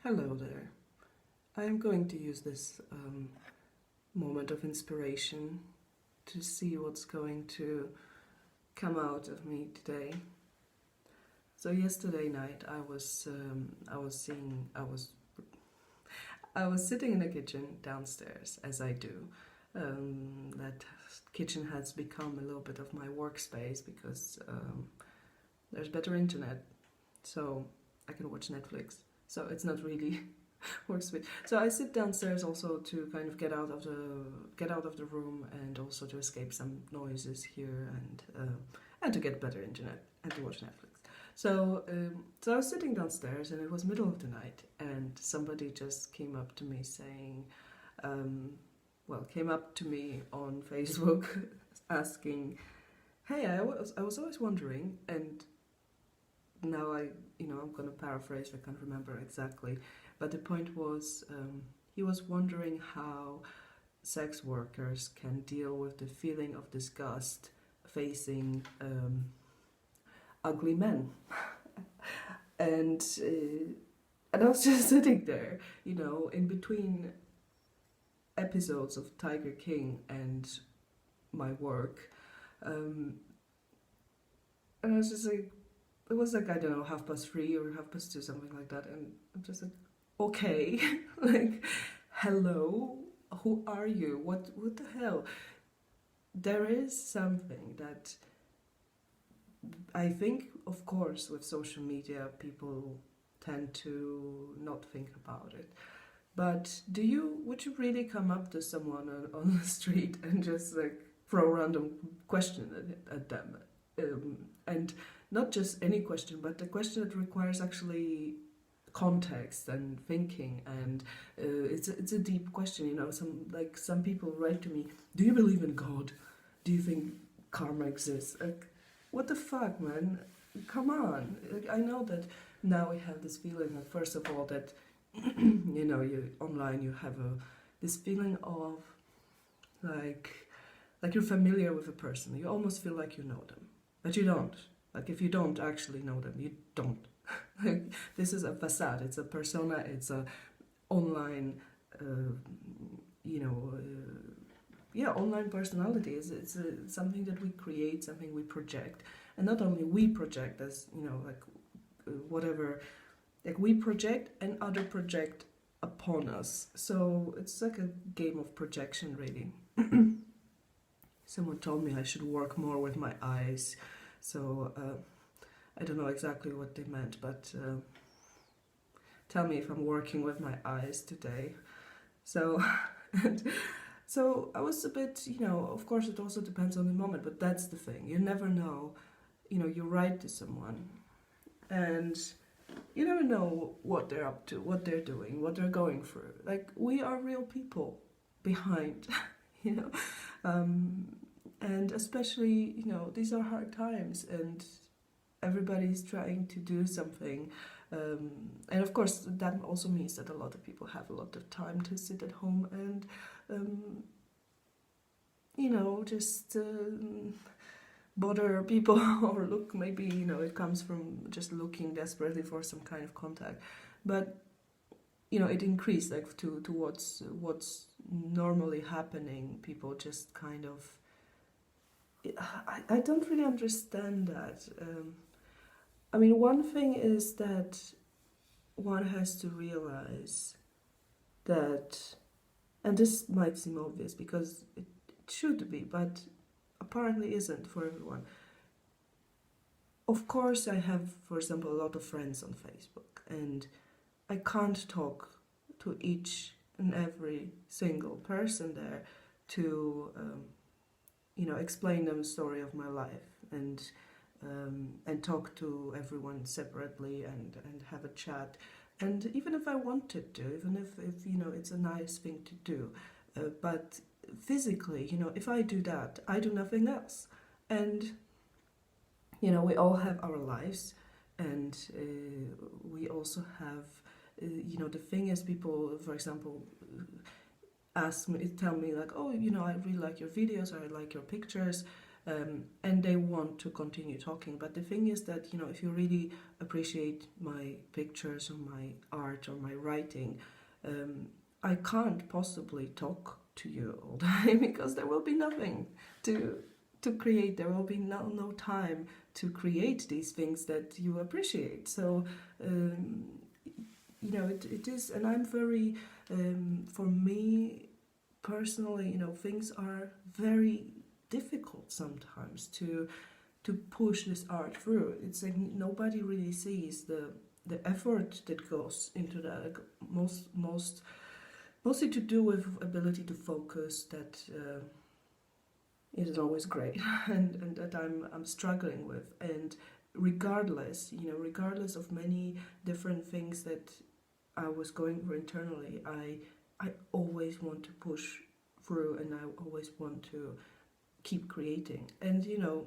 Hello there. I am going to use this moment of inspiration to see what's going to come out of me today. So yesterday night I was sitting in the kitchen downstairs, as I do. That kitchen has become a little bit of my workspace because there's better internet, so I can watch Netflix. So it's not really workspace. So I sit downstairs also to kind of get out of the room and also to escape some noises here and to get better internet and to watch Netflix. So I was sitting downstairs and it was middle of the night and somebody just came up to me saying, came up to me on Facebook asking, "Hey, I was always wondering," and now I'm going to paraphrase. I can't remember exactly, but the point was he was wondering how sex workers can deal with the feeling of disgust facing ugly men, and I was just sitting there, in between episodes of Tiger King and my work, and I was just like, it was like, I don't know, 3:30 or 2:30, something like that, and I'm just like, okay, like, hello, who are you? What the hell? There is something that I think, of course, with social media, people tend to not think about it. But would you really come up to someone on the street and just like throw a random question at them? And not just any question, but a question that requires actually context and thinking, and it's a deep question. Some people write to me, "Do you believe in God? Do you think karma exists?" Like, what the fuck, man? Come on! Like, I know that now we have this feeling that, first of all, that you online you have this feeling of like you're familiar with a person. You almost feel like you know them, but you don't. Like, if you don't actually know them, you don't. Like, this is a facade. It's a persona. It's a online, online personality. It's something that we create, something we project, and not only we project as whatever, like we project and other project upon us. So it's like a game of projection, really. Someone told me I should work more with my eyes. So I don't know exactly what they meant, but tell me if I'm working with my eyes today. So, so I was a bit, of course it also depends on the moment, but that's the thing. You never know. You write to someone and you never know what they're up to, what they're doing, what they're going through. Like, we are real people behind, and especially, these are hard times and everybody's trying to do something. And of course, that also means that a lot of people have a lot of time to sit at home and, just bother people or look, maybe, it comes from just looking desperately for some kind of contact. But, it increased like to what's normally happening. People just kind of, I don't really understand that. One thing is that one has to realize that, and this might seem obvious because it should be, but apparently isn't for everyone. Of course, I have, for example, a lot of friends on Facebook, and I can't talk to each and every single person there to, explain them the story of my life and talk to everyone separately and have a chat. And even if I wanted to, even if it's a nice thing to do, but physically, if I do that, I do nothing else. And, we all have our lives, and we also have, the thing is, people, for example, tell me like, "Oh, I really like your videos, or I like your pictures." and they want to continue talking. But the thing is that, you know, if you really appreciate my pictures or my art or my writing, I can't possibly talk to you all the time because there will be nothing to create. There will be no time to create these things that you appreciate. So you know, it is, and I'm very for me personally, you know, things are very difficult sometimes to push this art through. It's like nobody really sees the effort that goes into that. Like mostly to do with ability to focus that isn't always great, and that I'm struggling with. And regardless, you know, regardless of many different things that I was going through internally, I always want to push through, and I always want to keep creating. And you know,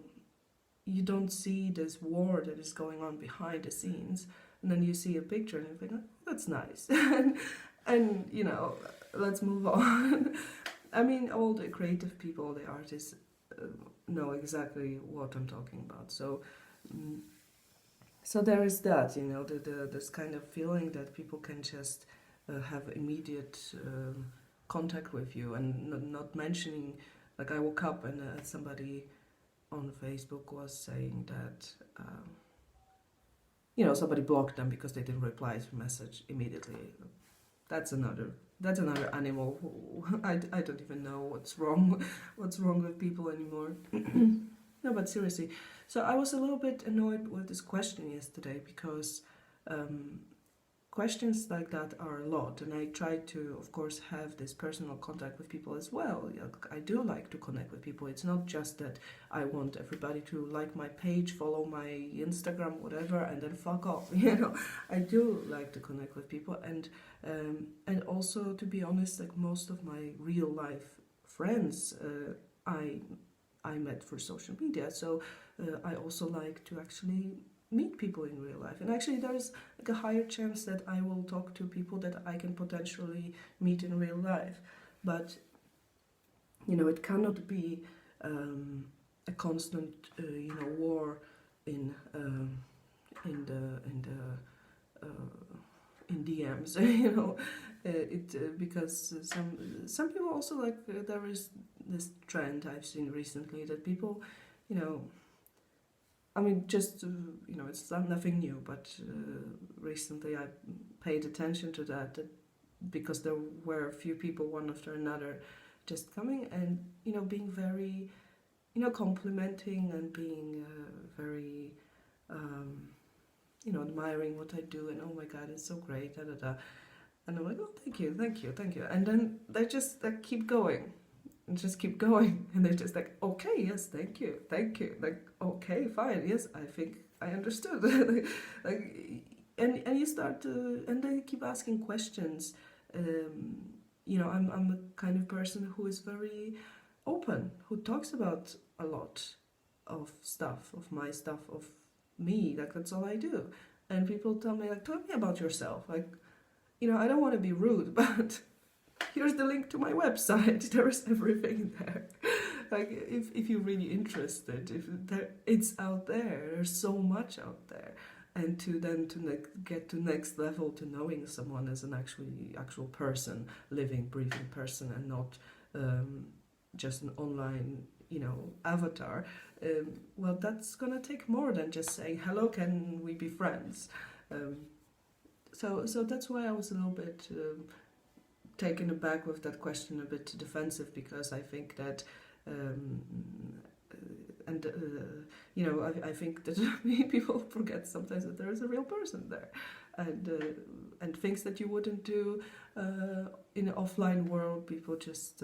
you don't see this war that is going on behind the scenes, and then you see a picture and you think, oh, that's nice, and you know, let's move on. I mean, all the creative people, the artists, know exactly what I'm talking about. So so there is that, you know, this kind of feeling that people can just have immediate contact with you, and not mentioning, like I woke up and somebody on Facebook was saying that, you know, somebody blocked them because they didn't reply to a message immediately. That's another animal. I don't even know what's wrong with people anymore. No, but seriously. So I was a little bit annoyed with this question yesterday because questions like that are a lot, and I try to, of course, have this personal contact with people as well. I do like to connect with people. It's not just that I want everybody to like my page, follow my Instagram, whatever, and then fuck off. You know, I do like to connect with people, and also, to be honest, like most of my real life friends, I met for social media. So I also like to actually meet people in real life, and actually there's like a higher chance that I will talk to people that I can potentially meet in real life. But you know, it cannot be a constant you know, war in DMs. You know, because some people also, like there is this trend I've seen recently that people, you know, I mean, just you know, it's nothing new, but recently I paid attention to that because there were a few people, one after another, just coming and, you know, being very, you know, complimenting and being very, you know, admiring what I do, and oh my god, it's so great, da da da. And I'm like, oh, thank you, thank you, thank you. And then they just like keep going and just keep going, and they're just like, okay, yes, thank you, like, okay, fine, yes, I think I understood. Like, and you start to, and they keep asking questions. You know, I'm the kind of person who is very open, who talks about a lot of stuff, of my stuff, of me, like that's all I do. And people tell me, like, tell me about yourself, like, you know, I don't want to be rude, but here's the link to my website. There's everything there. Like, if you're really interested, it's out there. There's so much out there. And to get to next level, to knowing someone as an actual person, living, breathing person, and not just an online, you know, avatar. Well, that's gonna take more than just saying hello. Can we be friends? So that's why I was a little bit taken aback with that question, a bit defensive, because I think that, you know, I think that people forget sometimes that there is a real person there, and things that you wouldn't do in an offline world, people just,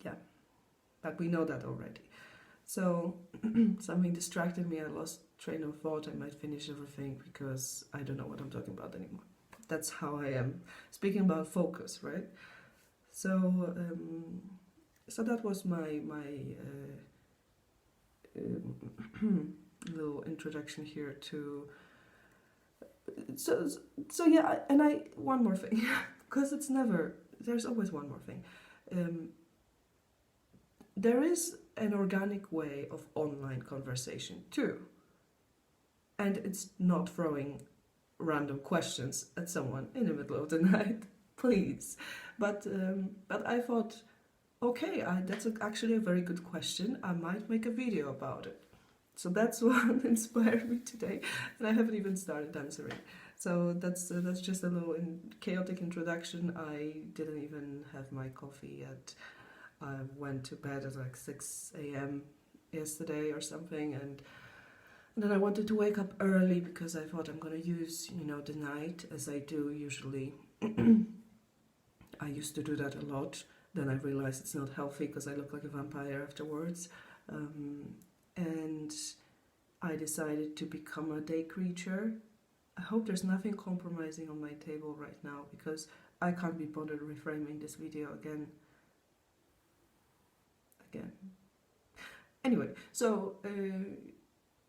yeah, but we know that already. So something distracted me, I lost train of thought, I might finish everything because I don't know what I'm talking about anymore. That's how I am. Speaking about focus, right? So so that was my little introduction here to. So yeah, and I one more thing, because there's always one more thing. There is an organic way of online conversation too. And it's not throwing random questions at someone in the middle of the night, please. But I thought, okay, that's actually a very good question. I might make a video about it. So that's what inspired me today, and I haven't even started answering. So that's just a little chaotic introduction. I didn't even have my coffee yet. I went to bed at like 6 a.m. yesterday or something, and then I wanted to wake up early because I thought I'm gonna use, the night as I do usually. I used to do that a lot. Then I realized it's not healthy because I look like a vampire afterwards. And I decided to become a day creature. I hope there's nothing compromising on my table right now because I can't be bothered reframing this video again. Anyway, so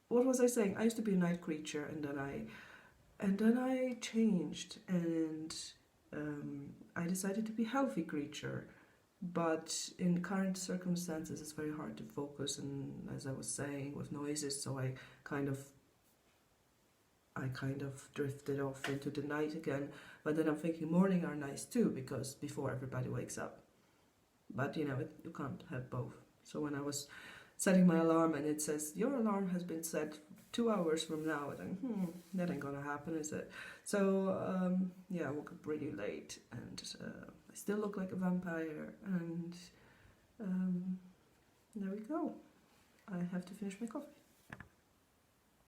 what was I saying? I used to be a night creature, and then I changed, and I decided to be a healthy creature. But in current circumstances, it's very hard to focus, and as I was saying, with noises, so I kind of drifted off into the night again. But then I'm thinking morning are nice too, because before everybody wakes up. But you can't have both. So when I was setting my alarm and it says your alarm has been set 2 hours from now, I think, that ain't gonna happen, is it? So I woke up pretty late, and I still look like a vampire, and there we go. I have to finish my coffee.